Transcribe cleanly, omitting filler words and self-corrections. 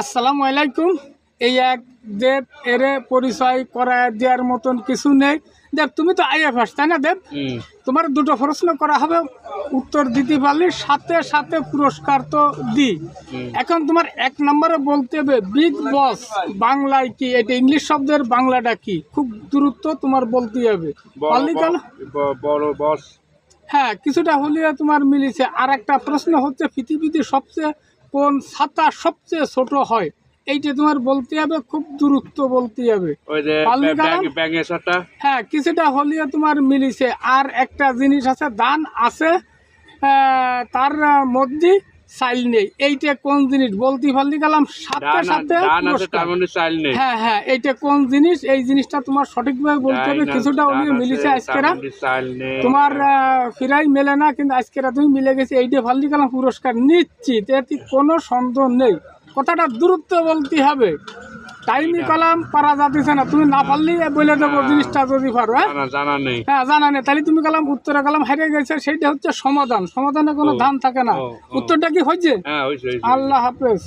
আসসালামু আলাইকুম। এই এক দেব এরে পরিচয় করায় দেওয়ার মতন কিছু নেই। দেব তুমি তো আইএফএস তাই না দেব? তোমার দুটো প্রশ্ন করা হবে, উত্তর দিতে পারলে সাথে সাথে পুরস্কার তো দিই। এখন তোমার এক নম্বরে বলতে হবে বিগ বস বাংলায় কি, এটা ইংলিশ শব্দের বাংলাটা কি, খুব দূরত্ব তোমার বলতে হবে। পারলি কেন? বড় বস। হ্যাঁ, কিছুটা হলেও তোমার মিলেছে। আর একটা প্রশ্ন হচ্ছে পৃথিবীতে সবচেয়ে কোন ছাতা সবচেয়ে ছোট হয়, এইটা তোমার বলতে হবে, খুব দূরত্ব বলতে হবে। হ্যাঁ, কিছুটা হলেও তোমার মিলেছে। আর একটা জিনিস আছে, ধান আছে তার মধ্যে চাইল নেই, এইটা কোন জিনিস বলতে পারলি গেলাম সাথে সাথে। হ্যাঁ হ্যাঁ, এইটা কোন জিনিস, এই জিনিসটা তোমার সঠিকভাবে বলতে হবে। কিছুটা হলেও মিলেছে আজকেরা, তোমার ফিরাই মেলে না, কিন্তু আজকেরা তুমি মিলে গেছে, এইটা পারলি গেলাম পুরস্কার নিশ্চিত, এতে কোনো সন্দেহ নেই। কথাটা দূরত্ব বলতে হবে। টাইমই কলাম পারা যাচ্ছে না, তুমি না পারলেই বলে দেবো জিনিসটা যদি পারো। হ্যাঁ জানা নেই, তাহলে তুমি গেলাম উত্তরে গেলাম হেরে গেছে, সেইটা হচ্ছে সমাধান। সমাধানে কোনো ধান থাকে না। উত্তরটা কি হয়েছে? আল্লাহ হাফেজ।